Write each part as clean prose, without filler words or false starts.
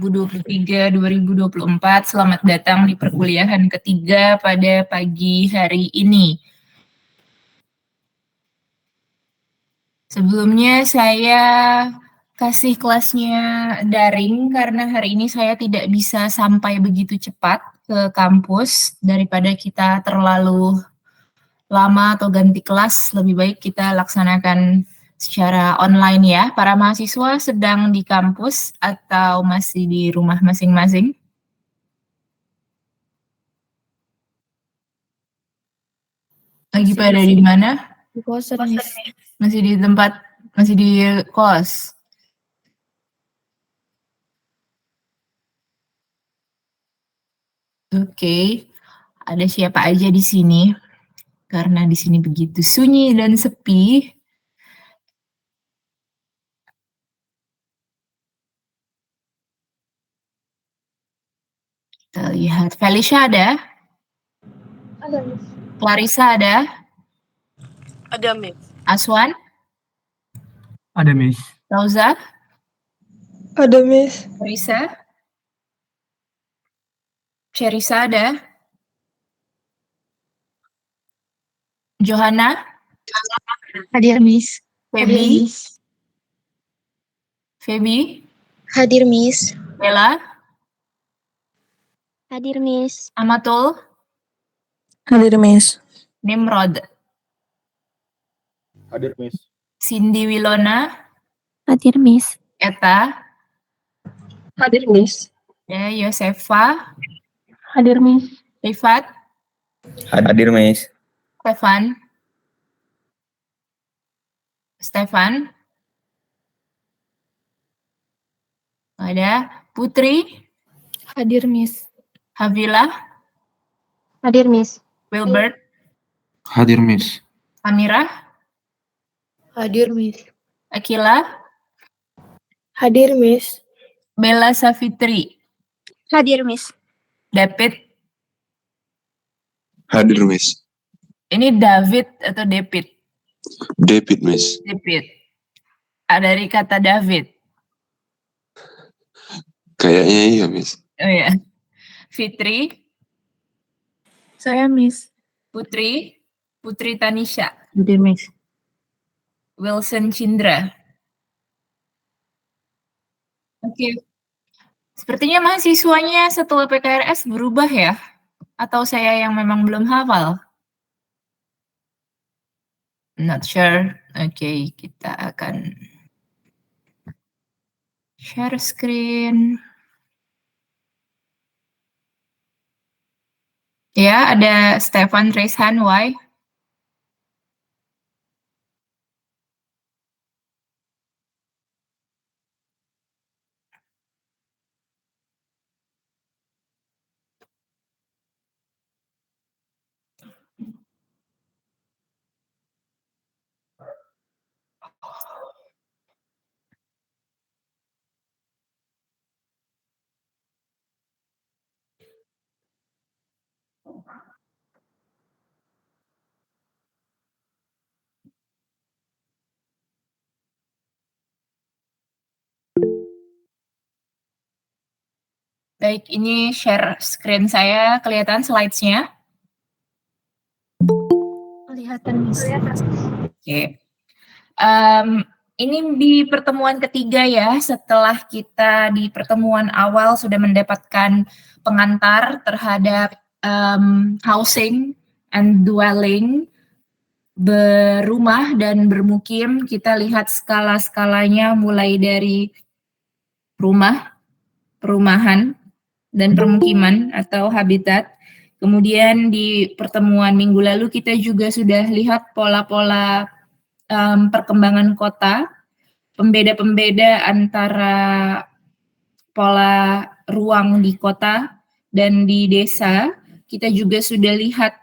2023-2024. Selamat datang di perkuliahan ketiga pada pagi hari ini. Sebelumnya saya kasih kelasnya daring karena hari ini saya tidak bisa sampai begitu cepat ke kampus. Daripada kita terlalu lama atau ganti kelas, lebih baik kita laksanakan secara online ya. Para mahasiswa sedang di kampus atau masih di rumah masing-masing? Lagi pada di mana? Di kosan, Miss. Masih di tempat, masih di kos. Oke. Ada siapa aja di sini? Karena di sini begitu sunyi dan sepi. Kita lihat. Felicia ada? Ada, Miss. Clarissa ada? Ada, Miss. Aswan? Ada, Miss. Rauza? Ada, Miss. Risa? Sherisa ada? Johanna? Hadir, Miss. Feby? Feby? Hadir, Miss. Bella? Hadir, Miss. Amatul? Hadir, Miss. Nimrod? Hadir, Miss. Cindy Wilona? Hadir, Miss. Eta? Hadir, Miss. Ya, Yosefa? Hadir, Miss. Rifat? Hadir, Miss. Stefan? Ada. Putri? Hadir, Miss. Havila? Hadir, Miss. Wilbert? Hadir, Miss. Amira? Hadir, Miss. Akila? Hadir, Miss. Bella Savitri? Hadir, Miss. David? Hadir, Miss. Ini David atau David? David, Miss. David. Dari kata David. Kayaknya iya, Miss. Oh ya. Fitri? Saya, Miss. Putri? Putri Tanisha? Hadir, Miss. Wilson Cindra? Oke. Sepertinya mahasiswanya setelah PKRS berubah ya? Atau saya yang memang belum hafal? Not sure. Oke, kita akan share screen. Ya, ada Stefan Reishan, why? Baik, ini share screen saya, kelihatan slides-nya? Kelihatan, Miss. Oke. Ini di pertemuan ketiga ya, setelah kita di pertemuan awal sudah mendapatkan pengantar terhadap housing and dwelling, berumah dan bermukim. Kita lihat skala-skalanya mulai dari rumah, perumahan, dan permukiman atau habitat. Kemudian di pertemuan minggu lalu kita juga sudah lihat pola-pola perkembangan kota, pembeda-pembeda antara pola ruang di kota dan di desa. Kita juga sudah lihat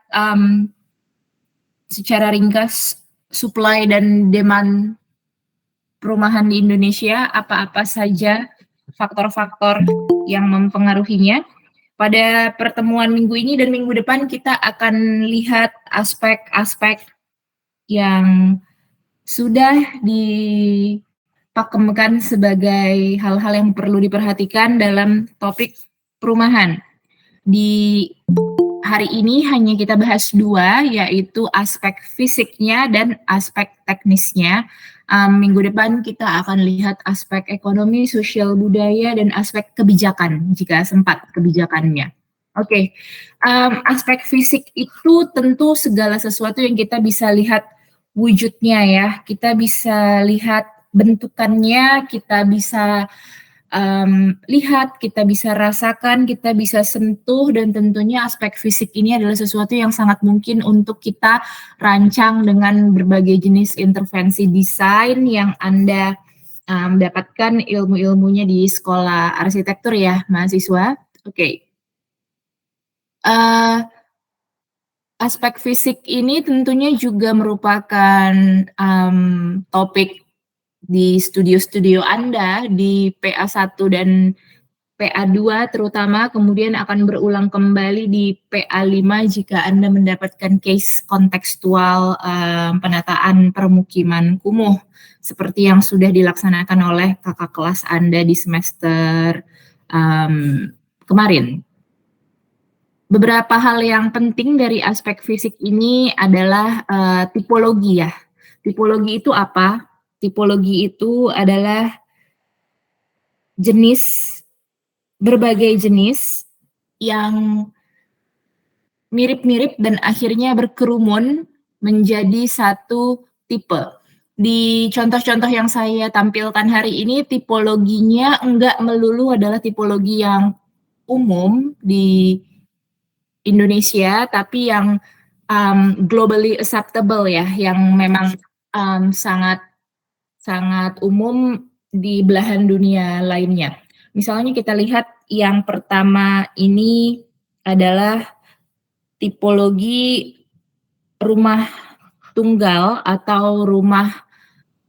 secara ringkas supply dan demand perumahan di Indonesia, apa-apa saja faktor-faktor yang mempengaruhinya. Pada pertemuan minggu ini dan minggu depan kita akan lihat aspek-aspek yang sudah pakemkan sebagai hal-hal yang perlu diperhatikan dalam topik perumahan. Di hari ini hanya kita bahas 2, yaitu aspek fisiknya dan aspek teknisnya. Minggu depan kita akan lihat aspek ekonomi, sosial, budaya, dan aspek kebijakan, jika sempat kebijakannya. Oke, aspek fisik itu tentu segala sesuatu yang kita bisa lihat wujudnya ya, kita bisa lihat bentukannya, kita bisa lihat, kita bisa rasakan, kita bisa sentuh, dan tentunya aspek fisik ini adalah sesuatu yang sangat mungkin untuk kita rancang dengan berbagai jenis intervensi desain yang Anda dapatkan ilmu-ilmunya di sekolah arsitektur ya, mahasiswa. Oke. Aspek fisik ini tentunya juga merupakan topik di studio-studio Anda, di PA1 dan PA2 terutama, kemudian akan berulang kembali di PA5 jika Anda mendapatkan case kontekstual penataan permukiman kumuh, seperti yang sudah dilaksanakan oleh kakak kelas Anda di semester kemarin. Beberapa hal yang penting dari aspek fisik ini adalah tipologi ya. Tipologi itu apa? Tipologi itu adalah berbagai jenis yang mirip-mirip dan akhirnya berkerumun menjadi satu tipe. Di contoh-contoh yang saya tampilkan hari ini, tipologinya enggak melulu adalah tipologi yang umum di Indonesia, tapi yang globally acceptable ya, yang memang sangat umum di belahan dunia lainnya. Misalnya kita lihat yang pertama ini adalah tipologi rumah tunggal atau rumah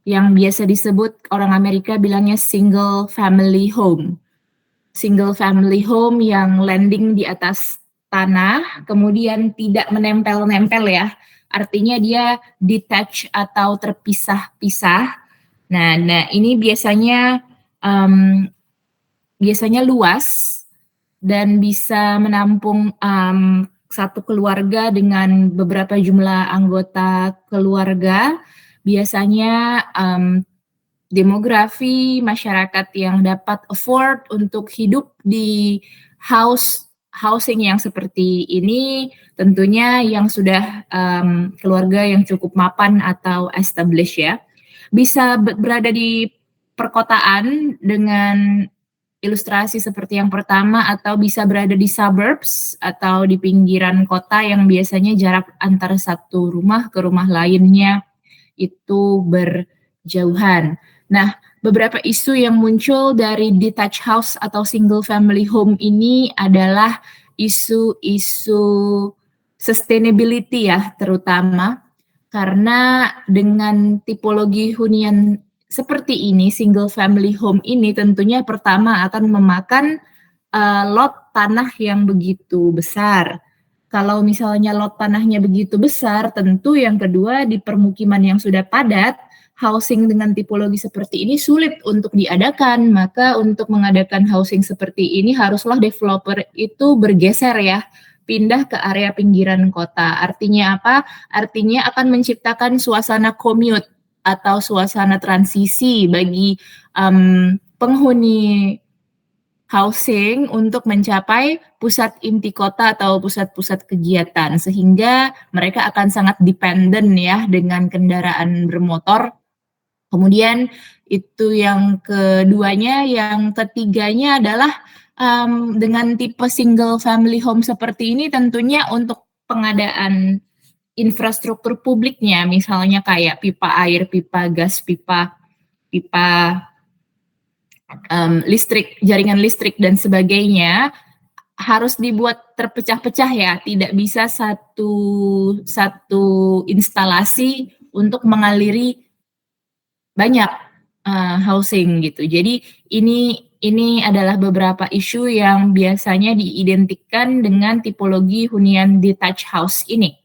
yang biasa disebut orang Amerika bilangnya single family home. Single family home yang landing di atas tanah, kemudian tidak menempel-nempel ya. Artinya dia detach atau terpisah-pisah. Nah ini biasanya luas dan bisa menampung satu keluarga dengan beberapa jumlah anggota keluarga. Biasanya demografi masyarakat yang dapat afford untuk hidup di housing yang seperti ini, tentunya yang sudah keluarga yang cukup mapan atau established ya. Bisa berada di perkotaan dengan ilustrasi seperti yang pertama, atau bisa berada di suburbs atau di pinggiran kota yang biasanya jarak antara satu rumah ke rumah lainnya itu berjauhan. Nah, beberapa isu yang muncul dari detached house atau single family home ini adalah isu-isu sustainability ya, terutama karena dengan tipologi hunian seperti ini, single family home ini tentunya pertama akan memakan lot tanah yang begitu besar. Kalau misalnya lot tanahnya begitu besar, tentu yang kedua di permukiman yang sudah padat, housing dengan tipologi seperti ini sulit untuk diadakan. Maka untuk mengadakan housing seperti ini haruslah developer itu bergeser ya, pindah ke area pinggiran kota. Artinya apa? Artinya akan menciptakan suasana commute atau suasana transisi bagi penghuni housing untuk mencapai pusat inti kota atau pusat-pusat kegiatan, sehingga mereka akan sangat dependen ya dengan kendaraan bermotor. Kemudian itu yang keduanya, yang ketiganya adalah dengan tipe single family home seperti ini tentunya untuk pengadaan infrastruktur publiknya, misalnya kayak pipa air, pipa gas, pipa listrik, jaringan listrik dan sebagainya harus dibuat terpecah-pecah ya, tidak bisa satu instalasi untuk mengaliri banyak housing gitu. Jadi ini adalah beberapa isu yang biasanya diidentikan dengan tipologi hunian detached house ini.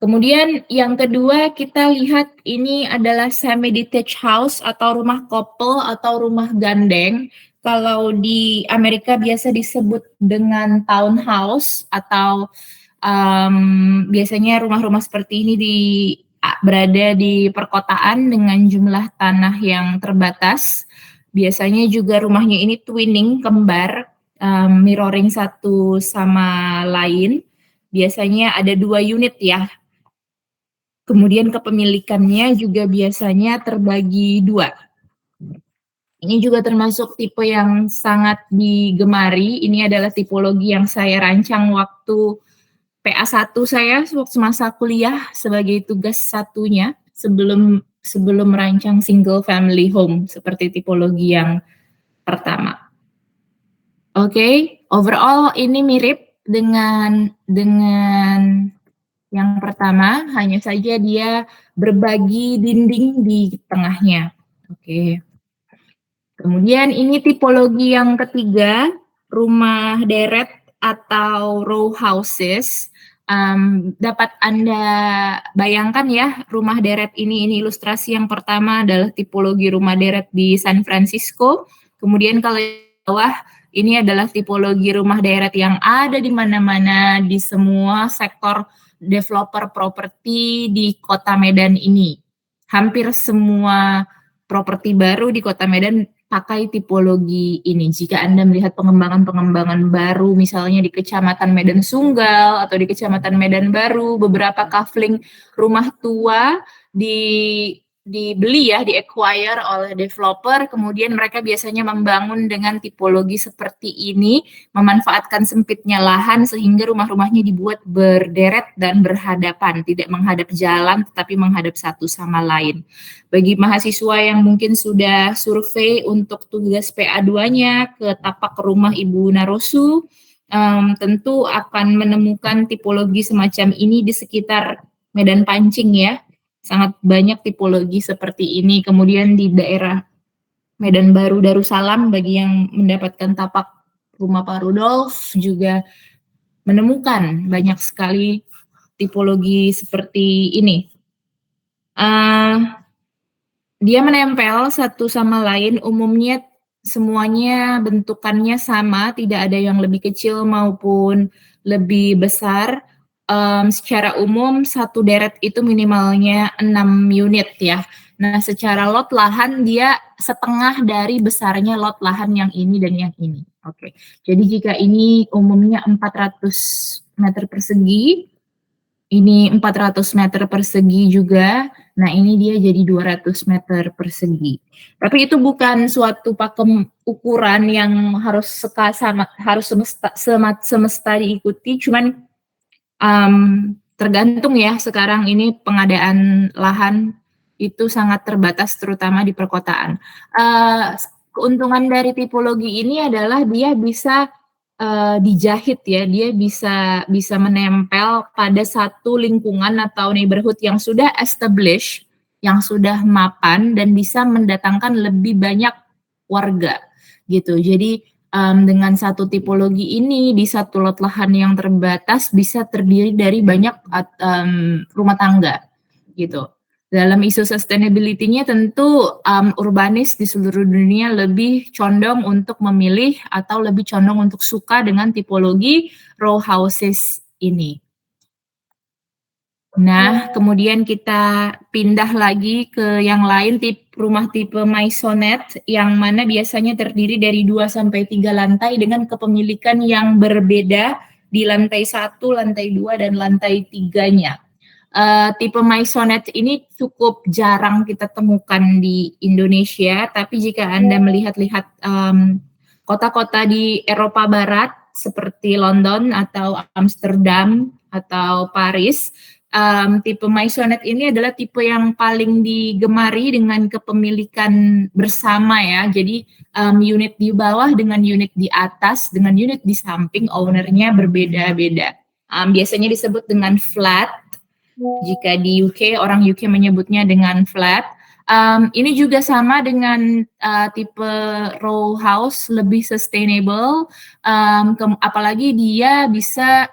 Kemudian yang kedua kita lihat ini adalah semi-detached house atau rumah couple atau rumah gandeng. Kalau di Amerika biasa disebut dengan townhouse atau biasanya rumah-rumah seperti ini berada di perkotaan dengan jumlah tanah yang terbatas. Biasanya juga rumahnya ini twinning, kembar, mirroring satu sama lain. Biasanya ada 2 unit ya. Kemudian kepemilikannya juga biasanya terbagi 2. Ini juga termasuk tipe yang sangat digemari. Ini adalah tipologi yang saya rancang waktu PA1 saya waktu masa kuliah sebagai tugas satunya sebelum merancang single family home seperti tipologi yang pertama. Oke, overall ini mirip dengan yang pertama, hanya saja dia berbagi dinding di tengahnya. Oke. Kemudian ini tipologi yang ketiga, rumah deret atau row houses. Dapat Anda bayangkan ya, rumah deret ini ilustrasi yang pertama adalah tipologi rumah deret di San Francisco. Kemudian kalau di bawah, ini adalah tipologi rumah deret yang ada di mana-mana di semua sektor developer properti di Kota Medan ini. Hampir semua properti baru di Kota Medan pakai tipologi ini. Jika Anda melihat pengembangan-pengembangan baru misalnya di Kecamatan Medan Sunggal atau di Kecamatan Medan Baru, beberapa kafling rumah tua dibeli ya, di-acquire oleh developer, kemudian mereka biasanya membangun dengan tipologi seperti ini, memanfaatkan sempitnya lahan sehingga rumah-rumahnya dibuat berderet dan berhadapan, tidak menghadap jalan tetapi menghadap satu sama lain. Bagi mahasiswa yang mungkin sudah survei untuk tugas PA2-nya ke tapak rumah Ibu Narosu, tentu akan menemukan tipologi semacam ini di sekitar Medan Pancing ya. Sangat banyak tipologi seperti ini. Kemudian di daerah Medan Baru Darussalam, bagi yang mendapatkan tapak rumah Pak Rudolf juga menemukan banyak sekali tipologi seperti ini. Dia menempel satu sama lain, umumnya semuanya bentukannya sama, tidak ada yang lebih kecil maupun lebih besar. Secara umum satu deret itu minimalnya 6 unit ya. Nah, secara lot lahan dia setengah dari besarnya lot lahan yang ini dan yang ini. Oke. Jadi jika ini umumnya 400 meter persegi, ini 400 meter persegi juga. Nah, ini dia jadi 200 meter persegi. Tapi itu bukan suatu pakem ukuran yang harus semesta diikuti, cuman tergantung ya, sekarang ini pengadaan lahan itu sangat terbatas terutama di perkotaan. Keuntungan dari tipologi ini adalah dia bisa dijahit ya, dia bisa menempel pada satu lingkungan atau neighborhood yang sudah established, yang sudah mapan dan bisa mendatangkan lebih banyak warga gitu. Jadi dengan satu tipologi ini di satu lot lahan yang terbatas bisa terdiri dari banyak rumah tangga gitu. Dalam isu sustainability-nya tentu urbanis di seluruh dunia lebih condong untuk memilih atau lebih condong untuk suka dengan tipologi row houses ini. Nah, kemudian kita pindah lagi ke yang lain, rumah tipe maisonette yang mana biasanya terdiri dari 2 sampai 3 lantai dengan kepemilikan yang berbeda di lantai 1, lantai 2 dan lantai 3-nya. Tipe maisonette ini cukup jarang kita temukan di Indonesia, tapi jika Anda melihat-lihat kota-kota di Eropa Barat seperti London atau Amsterdam atau Paris, tipe maisonette ini adalah tipe yang paling digemari dengan kepemilikan bersama ya. Jadi unit di bawah dengan unit di atas dengan unit di samping ownernya berbeda-beda. Biasanya disebut dengan flat. Jika di UK, orang UK menyebutnya dengan flat. Ini juga sama dengan tipe row house, lebih sustainable, apalagi dia bisa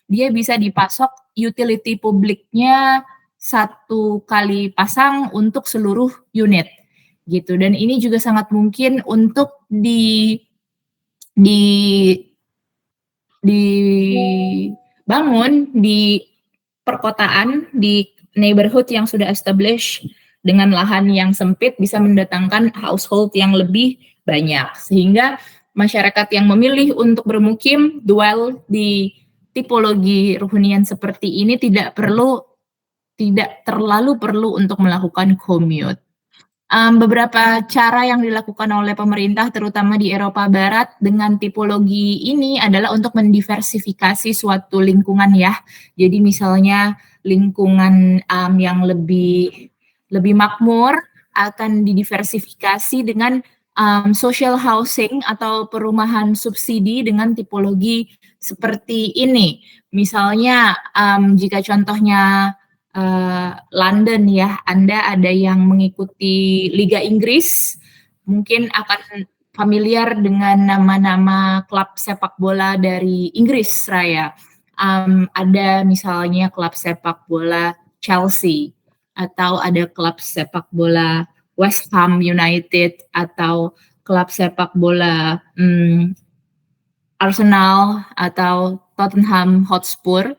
dia bisa dipasok utility publiknya 1 kali pasang untuk seluruh unit gitu. Dan ini juga sangat mungkin untuk dibangun di perkotaan, di neighborhood yang sudah established dengan lahan yang sempit bisa mendatangkan household yang lebih banyak, sehingga masyarakat yang memilih untuk bermukim dwell di tipologi hunian seperti ini tidak terlalu perlu untuk melakukan commute. Beberapa cara yang dilakukan oleh pemerintah terutama di Eropa Barat dengan tipologi ini adalah untuk mendiversifikasi suatu lingkungan ya. Jadi misalnya lingkungan yang lebih makmur akan didiversifikasi dengan social housing atau perumahan subsidi dengan tipologi seperti ini. Misalnya jika contohnya London ya, Anda ada yang mengikuti Liga Inggris, mungkin akan familiar dengan nama-nama klub sepak bola dari Inggris Raya. Ada misalnya klub sepak bola Chelsea, atau ada klub sepak bola West Ham United, atau klub sepak bola Arsenal atau Tottenham Hotspur.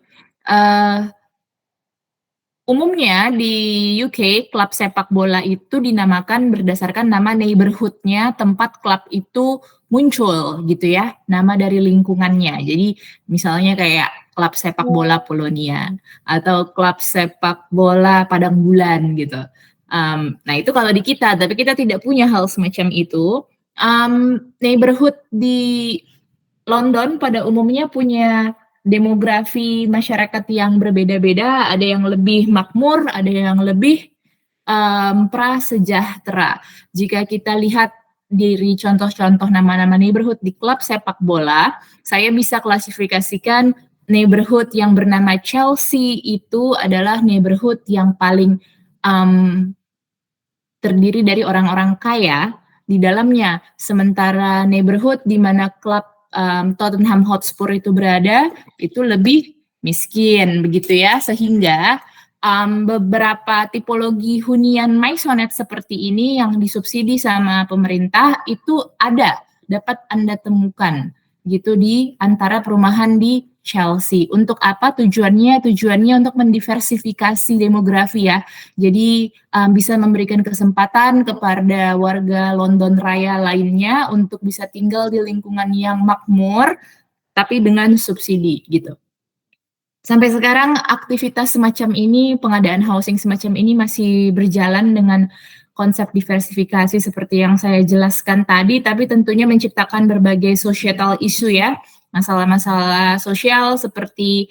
Umumnya di UK, klub sepak bola itu dinamakan berdasarkan nama neighborhood-nya tempat klub itu muncul gitu ya, nama dari lingkungannya. Jadi misalnya kayak klub sepak bola Polonia atau klub sepak bola Padang Bulan gitu. Nah itu kalau di kita, tapi kita tidak punya hal semacam itu. Neighborhood di London pada umumnya punya demografi masyarakat yang berbeda-beda, ada yang lebih makmur, ada yang lebih prasejahtera. Jika kita lihat dari contoh-contoh nama-nama neighborhood di klub sepak bola, saya bisa klasifikasikan neighborhood yang bernama Chelsea itu adalah neighborhood yang paling terdiri dari orang-orang kaya di dalamnya. Sementara neighborhood di mana klub Tottenham Hotspur itu berada, itu lebih miskin, begitu ya, sehingga beberapa tipologi hunian maisonette seperti ini yang disubsidi sama pemerintah itu dapat Anda temukan gitu di antara perumahan di Chelsea. Untuk apa tujuannya? Tujuannya untuk mendiversifikasi demografi ya. Jadi bisa memberikan kesempatan kepada warga London Raya lainnya untuk bisa tinggal di lingkungan yang makmur, tapi dengan subsidi gitu. Sampai sekarang aktivitas semacam ini, pengadaan housing semacam ini masih berjalan dengan konsep diversifikasi seperti yang saya jelaskan tadi, tapi tentunya menciptakan berbagai societal issue ya, masalah-masalah sosial seperti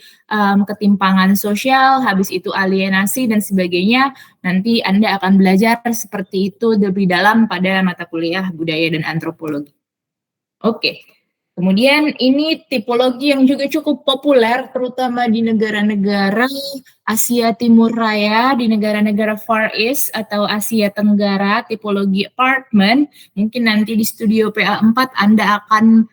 ketimpangan sosial, habis itu alienasi dan sebagainya. Nanti Anda akan belajar seperti itu lebih dalam pada mata kuliah budaya dan antropologi. Oke. Kemudian ini tipologi yang juga cukup populer terutama di negara-negara Asia Timur Raya, di negara-negara Far East atau Asia Tenggara, tipologi apartemen. Mungkin nanti di studio PA4 Anda akan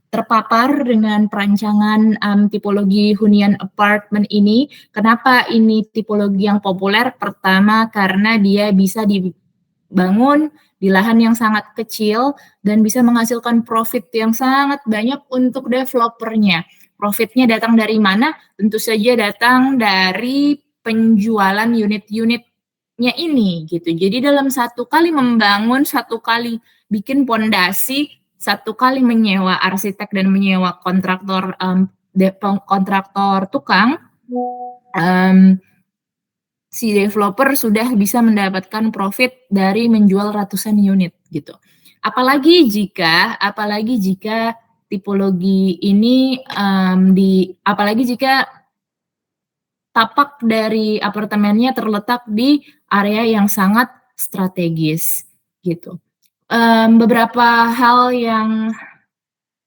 terpapar dengan perancangan tipologi hunian apartemen ini. Kenapa ini tipologi yang populer? Pertama, karena dia bisa dibangun di lahan yang sangat kecil dan bisa menghasilkan profit yang sangat banyak untuk developernya. Profitnya datang dari mana? Tentu saja datang dari penjualan unit-unitnya ini gitu. Jadi dalam satu kali membangun, satu kali bikin pondasi, satu kali menyewa arsitek dan menyewa kontraktor tukang, si developer sudah bisa mendapatkan profit dari menjual ratusan unit gitu. Apalagi jika tipologi ini apalagi jika tapak dari apartemennya terletak di area yang sangat strategis gitu. Beberapa hal yang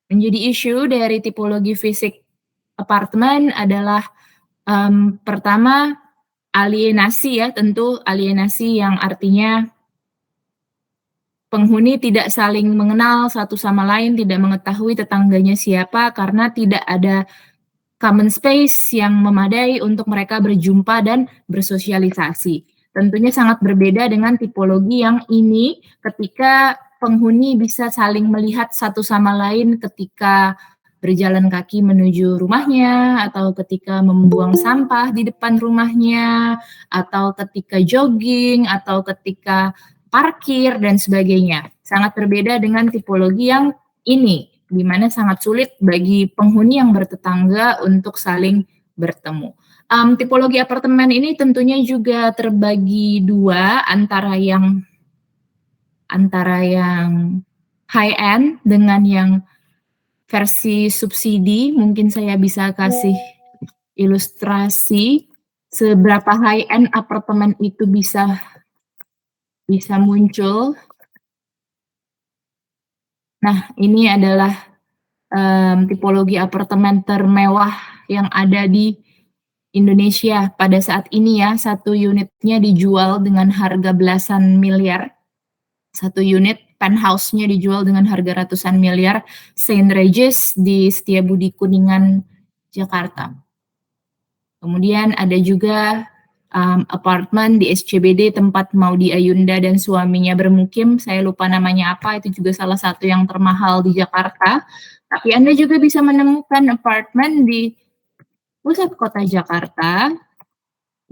menjadi isu dari tipologi fisik apartemen adalah pertama, alienasi ya, tentu alienasi yang artinya penghuni tidak saling mengenal satu sama lain, tidak mengetahui tetangganya siapa karena tidak ada common space yang memadai untuk mereka berjumpa dan bersosialisasi. Tentunya sangat berbeda dengan tipologi yang ini ketika penghuni bisa saling melihat satu sama lain ketika berjalan kaki menuju rumahnya, atau ketika membuang sampah di depan rumahnya, atau ketika jogging, atau ketika parkir, dan sebagainya. Sangat berbeda dengan tipologi yang ini, di mana sangat sulit bagi penghuni yang bertetangga untuk saling bertemu. Tipologi apartemen ini tentunya juga terbagi dua, antara yang high end dengan yang versi subsidi. Mungkin saya bisa kasih ilustrasi seberapa high end apartemen itu bisa muncul. Nah, ini adalah tipologi apartemen termewah yang ada di Indonesia pada saat ini ya. Satu unitnya dijual dengan harga belasan miliar. Satu unit penthouse-nya dijual dengan harga ratusan miliar, Saint Regis di Setiabudi Kuningan, Jakarta. Kemudian ada juga apartemen di SCBD tempat Maudy Ayunda dan suaminya bermukim. Saya lupa namanya apa, itu juga salah satu yang termahal di Jakarta. Tapi Anda juga bisa menemukan apartemen di pusat kota Jakarta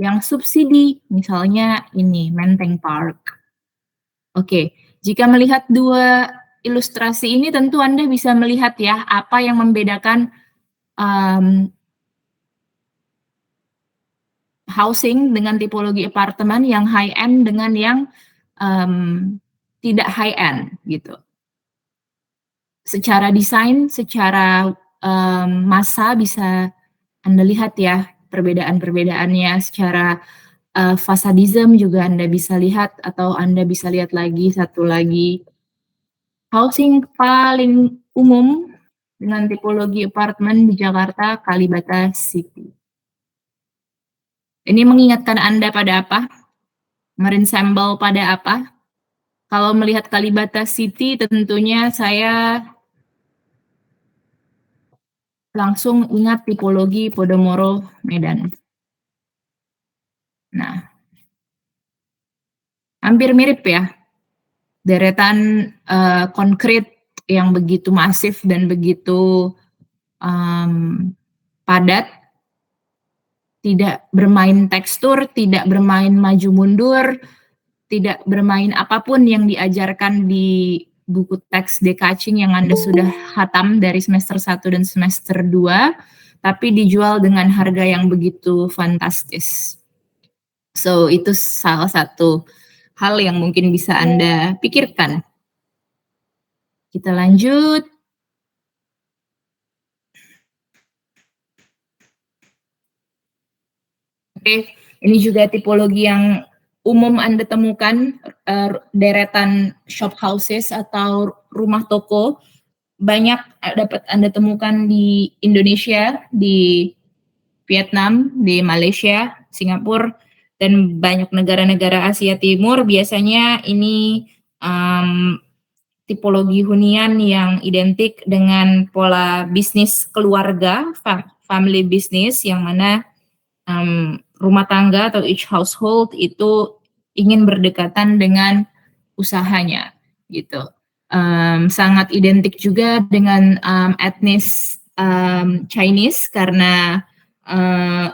yang subsidi, misalnya ini, Menteng Park. Oke, jika melihat dua ilustrasi ini tentu Anda bisa melihat ya apa yang membedakan housing dengan tipologi apartemen yang high end dengan yang tidak high end gitu. Secara desain, secara massa bisa Anda lihat ya perbedaan-perbedaannya. Secara fasadism juga Anda bisa lihat, atau Anda bisa lihat lagi satu lagi. Housing paling umum dengan tipologi apartemen di Jakarta, Kalibata City. Ini mengingatkan Anda pada apa? Meresemble pada apa? Kalau melihat Kalibata City tentunya saya langsung ingat tipologi Podomoro Medan. Nah, hampir mirip ya, deretan konkrit yang begitu masif dan begitu padat, tidak bermain tekstur, tidak bermain maju mundur, tidak bermain apapun yang diajarkan di buku teks Dekaching yang Anda sudah hatam dari semester 1 dan semester 2, tapi dijual dengan harga yang begitu fantastis. So, itu salah satu hal yang mungkin bisa Anda pikirkan. Kita lanjut. Oke, ini juga tipologi yang umum Anda temukan, deretan shop houses atau rumah toko. Banyak dapat Anda temukan di Indonesia, di Vietnam, di Malaysia, Singapura, dan banyak negara-negara Asia Timur. Biasanya ini tipologi hunian yang identik dengan pola bisnis keluarga, family business, yang mana rumah tangga atau each household itu ingin berdekatan dengan usahanya, gitu. Sangat identik juga dengan etnis Chinese karena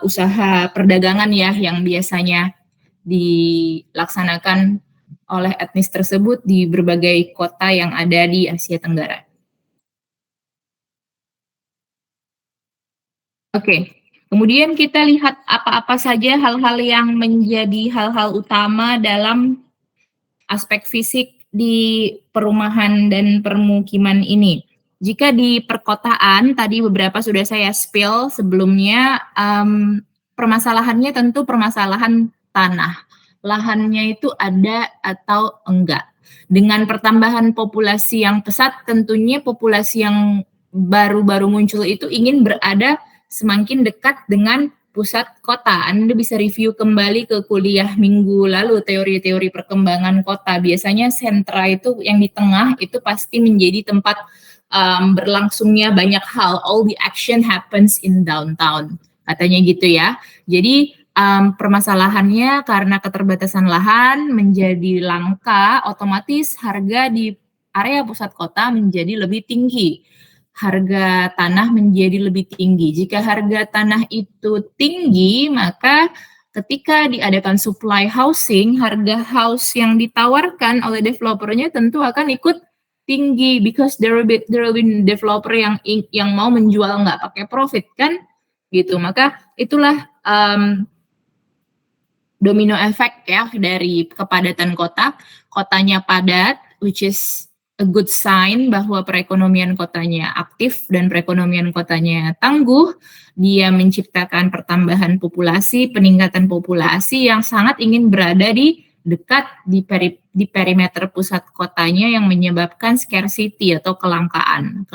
usaha perdagangan ya yang biasanya dilaksanakan oleh etnis tersebut di berbagai kota yang ada di Asia Tenggara. Oke, kemudian kita lihat apa-apa saja hal-hal yang menjadi hal-hal utama dalam aspek fisik di perumahan dan permukiman ini. Jika di perkotaan, tadi beberapa sudah saya spill sebelumnya, permasalahannya tentu permasalahan tanah. Lahannya itu ada atau enggak. Dengan pertambahan populasi yang pesat, tentunya populasi yang baru-baru muncul itu ingin berada semakin dekat dengan pusat kota. Anda bisa review kembali ke kuliah minggu lalu, teori-teori perkembangan kota. Biasanya sentra itu yang di tengah itu pasti menjadi tempat berlangsungnya banyak hal. All the action happens in downtown, katanya gitu ya. Jadi permasalahannya karena keterbatasan lahan menjadi langka, otomatis harga di area pusat kota menjadi lebih tinggi. Harga tanah menjadi lebih tinggi. Jika harga tanah itu tinggi, maka ketika diadakan supply housing, harga house yang ditawarkan oleh developernya tentu akan ikut tinggi, because there will be developer yang mau menjual nggak pakai profit kan, gitu. Maka itulah domino effect ya dari kepadatan kota. Kotanya padat, which is a good sign bahwa perekonomian kotanya aktif dan perekonomian kotanya tangguh. Dia menciptakan pertambahan populasi, peningkatan populasi yang sangat ingin berada di dekat di perimeter pusat kotanya, yang menyebabkan scarcity atau kelangkaan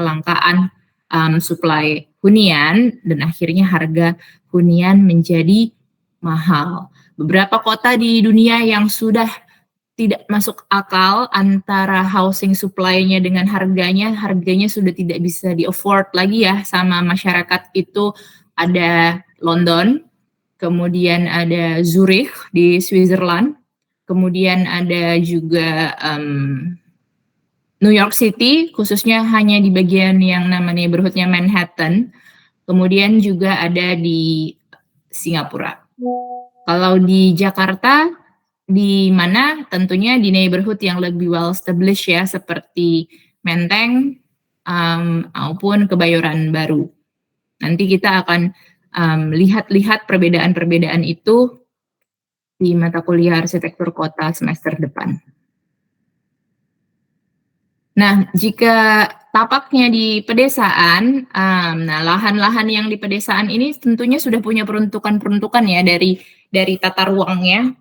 supply hunian, dan akhirnya harga hunian menjadi mahal. Beberapa kota di dunia yang sudah tidak masuk akal antara housing supply-nya dengan harganya sudah tidak bisa di-afford lagi ya sama masyarakat itu. Ada London, kemudian ada Zurich di Switzerland, kemudian ada juga New York City, khususnya hanya di bagian yang namanya neighborhood-nya Manhattan, kemudian juga ada di Singapura. Kalau di Jakarta, di mana tentunya di neighborhood yang lebih well established ya, seperti Menteng maupun Kebayoran Baru. Nanti kita akan lihat-lihat perbedaan-perbedaan itu di mata kuliah arsitektur kota semester depan. Nah, jika tapaknya di pedesaan, nah lahan-lahan yang di pedesaan ini tentunya sudah punya peruntukan ya dari tata ruangnya.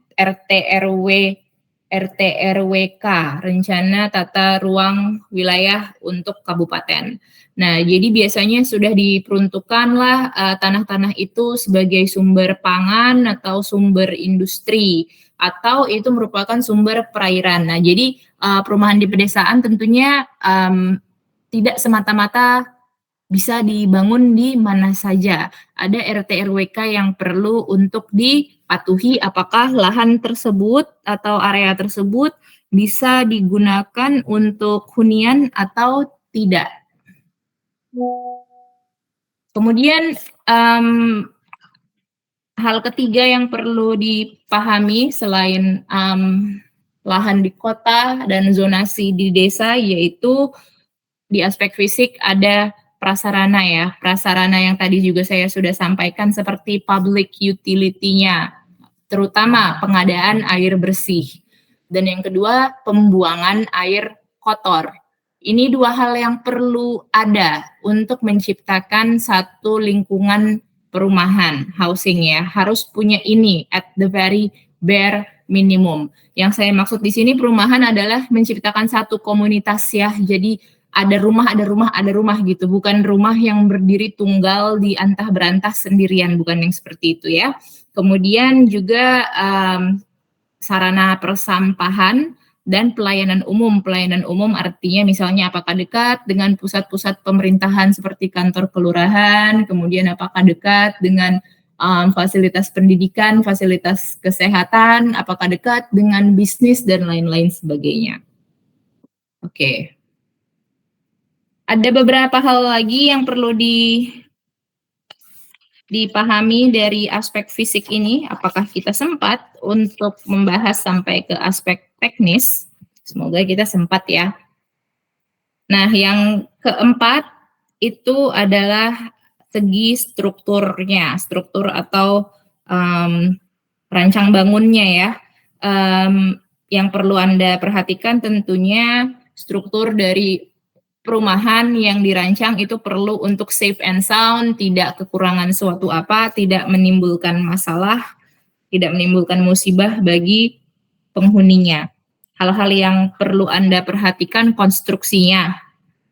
RT/RW/K, rencana tata ruang wilayah untuk kabupaten. Nah, jadi biasanya sudah diperuntukkanlah tanah-tanah itu sebagai sumber pangan atau sumber industri, atau itu merupakan sumber perairan. Nah, jadi perumahan di pedesaan tentunya tidak semata-mata bisa dibangun di mana saja. Ada RT/RW/K yang perlu untuk dipatuhi apakah lahan tersebut atau area tersebut bisa digunakan untuk hunian atau tidak. Kemudian hal ketiga yang perlu dipahami selain lahan di kota dan zonasi di desa, yaitu di aspek fisik ada prasarana ya, prasarana yang tadi juga saya sudah sampaikan seperti public utility-nya, terutama pengadaan air bersih. Dan yang kedua, pembuangan air kotor. Ini dua hal yang perlu ada untuk menciptakan satu lingkungan perumahan, housing ya, harus punya ini at the very bare minimum. Yang saya maksud di sini perumahan adalah menciptakan satu komunitas ya, jadi ada rumah gitu, bukan rumah yang berdiri tunggal di antah berantah sendirian, bukan yang seperti itu ya. Kemudian juga sarana persampahan dan pelayanan umum. Pelayanan umum artinya misalnya apakah dekat dengan pusat-pusat pemerintahan seperti kantor kelurahan, kemudian apakah dekat dengan fasilitas pendidikan, fasilitas kesehatan, apakah dekat dengan bisnis dan lain-lain sebagainya. Oke. Ada beberapa hal lagi yang perlu dipahami dari aspek fisik ini. Apakah kita sempat untuk membahas sampai ke aspek teknis? Semoga kita sempat ya. Nah, yang keempat itu adalah segi strukturnya, struktur atau rancang bangunnya ya. Yang perlu Anda perhatikan tentunya struktur dari perumahan yang dirancang itu perlu untuk safe and sound, tidak kekurangan suatu apa, tidak menimbulkan masalah, tidak menimbulkan musibah bagi penghuninya. Hal-hal yang perlu Anda perhatikan konstruksinya,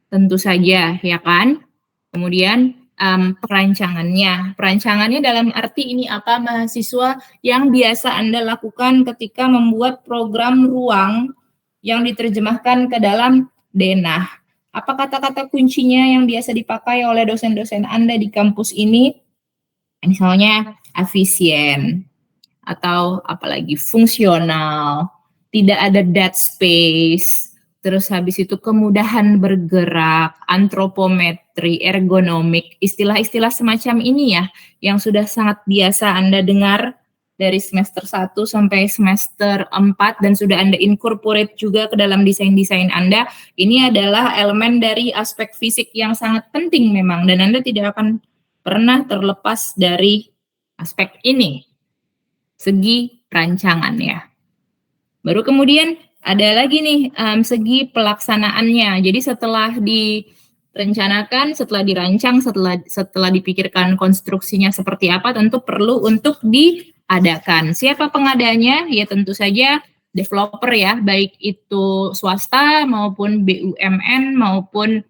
tentu saja ya kan. Kemudian perancangannya. Perancangannya dalam arti ini apa, mahasiswa, yang biasa Anda lakukan ketika membuat program ruang yang diterjemahkan ke dalam denah. Apa kata-kata kuncinya yang biasa dipakai oleh dosen-dosen Anda di kampus ini? Misalnya efisien, atau apalagi fungsional, tidak ada dead space, terus habis itu kemudahan bergerak, antropometri, ergonomik, istilah-istilah semacam ini ya, yang sudah sangat biasa Anda dengar dari semester 1 sampai semester 4 dan sudah Anda incorporate juga ke dalam desain-desain Anda. Ini adalah elemen dari aspek fisik yang sangat penting memang, dan Anda tidak akan pernah terlepas dari aspek ini. Segi perancangannya. Baru kemudian ada lagi nih segi pelaksanaannya. Jadi setelah direncanakan, setelah dirancang, setelah dipikirkan konstruksinya seperti apa, tentu perlu untuk diadakan. Siapa pengadanya? Ya tentu saja developer ya, baik itu swasta maupun BUMN maupun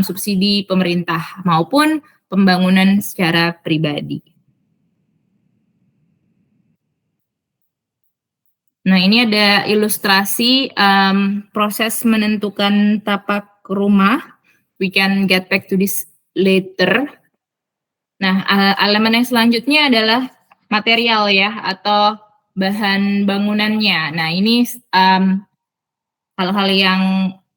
subsidi pemerintah maupun pembangunan secara pribadi. Nah, ini ada ilustrasi proses menentukan tapak rumah. We can get back to this later. Nah, elemen yang selanjutnya adalah material ya, atau bahan bangunannya. Nah, ini hal-hal yang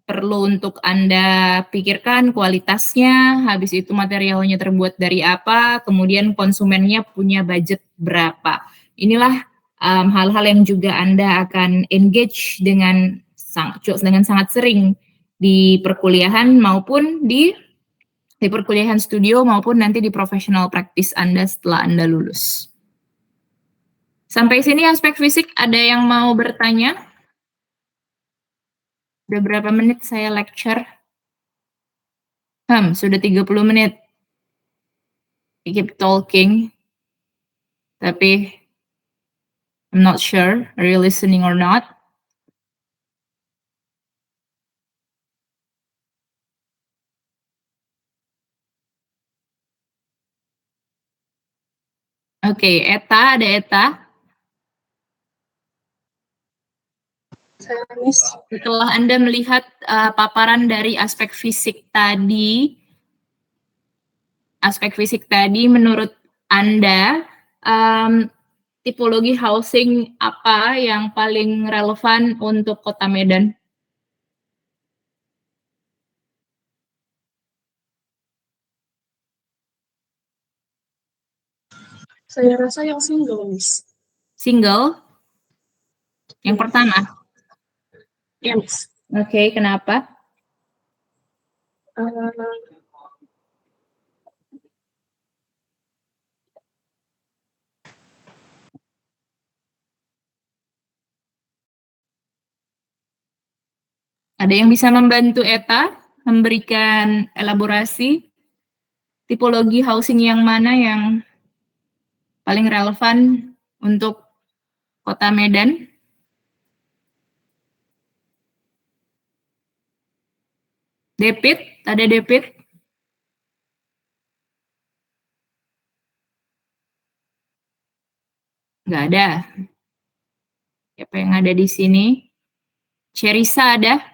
perlu untuk Anda pikirkan, kualitasnya, habis itu materialnya terbuat dari apa, kemudian konsumennya punya budget berapa. Inilah hal-hal yang juga Anda akan engage dengan sangat sering di perkuliahan maupun di perkuliahan studio maupun nanti di professional practice Anda setelah Anda lulus. Sampai sini aspek fisik, ada yang mau bertanya? Udah berapa menit saya lecture? Sudah 30 menit. I keep talking. Tapi I'm not sure, are you listening or not? Oke, Eta, ada Eta? Saya, Miss. Setelah Anda melihat paparan dari aspek fisik tadi, menurut Anda, tipologi housing apa yang paling relevan untuk Kota Medan? Saya rasa yang single, Miss. Single? Yang pertama? Ya, Miss. Oke, kenapa? Ada yang bisa membantu Eta memberikan elaborasi tipologi housing yang mana yang paling relevan untuk Kota Medan? Depit, ada Depit? Nggak ada. Siapa yang ada di sini? Cherisa ada?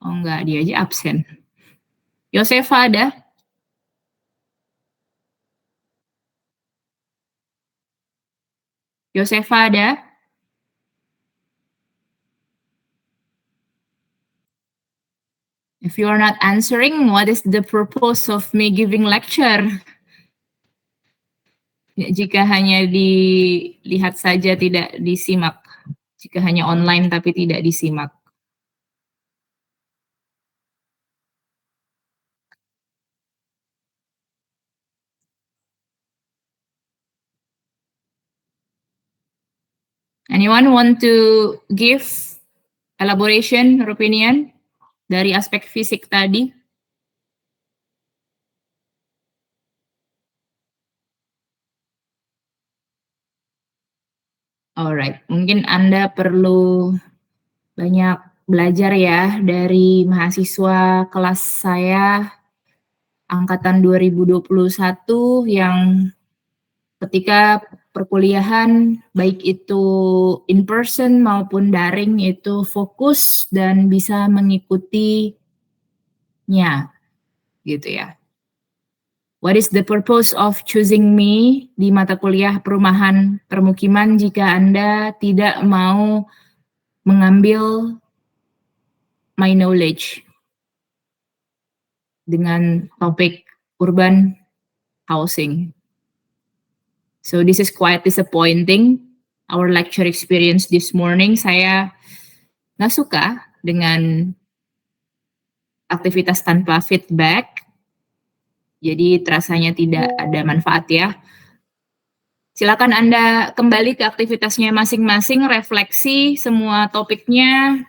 Oh enggak, dia aja absen. Yosefa ada? Yosefa ada? If you are not answering, what is the purpose of me giving lecture? Ya, jika hanya dilihat saja tidak disimak. Jika hanya online tapi tidak disimak. Anyone want to give elaboration or opinion dari aspek fisik tadi? Alright, mungkin Anda perlu banyak belajar ya dari mahasiswa kelas saya angkatan 2021 yang ketika perkuliahan baik itu in person maupun daring itu fokus dan bisa mengikutinya gitu ya. What is the purpose of choosing me di mata kuliah perumahan permukiman jika Anda tidak mau mengambil my knowledge dengan topik urban housing? So this is quite disappointing. Our lecture experience this morning, saya nggak suka dengan aktivitas tanpa feedback. Jadi rasanya tidak ada manfaat ya. Silakan Anda kembali ke aktivitasnya masing-masing, refleksi semua topiknya,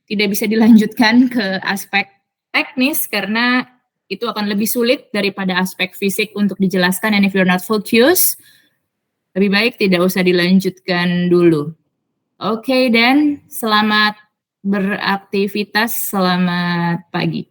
tidak bisa dilanjutkan ke aspek teknis karena itu akan lebih sulit daripada aspek fisik untuk dijelaskan, and if you're not focused, lebih baik tidak usah dilanjutkan dulu. Oke, dan selamat beraktivitas, selamat pagi.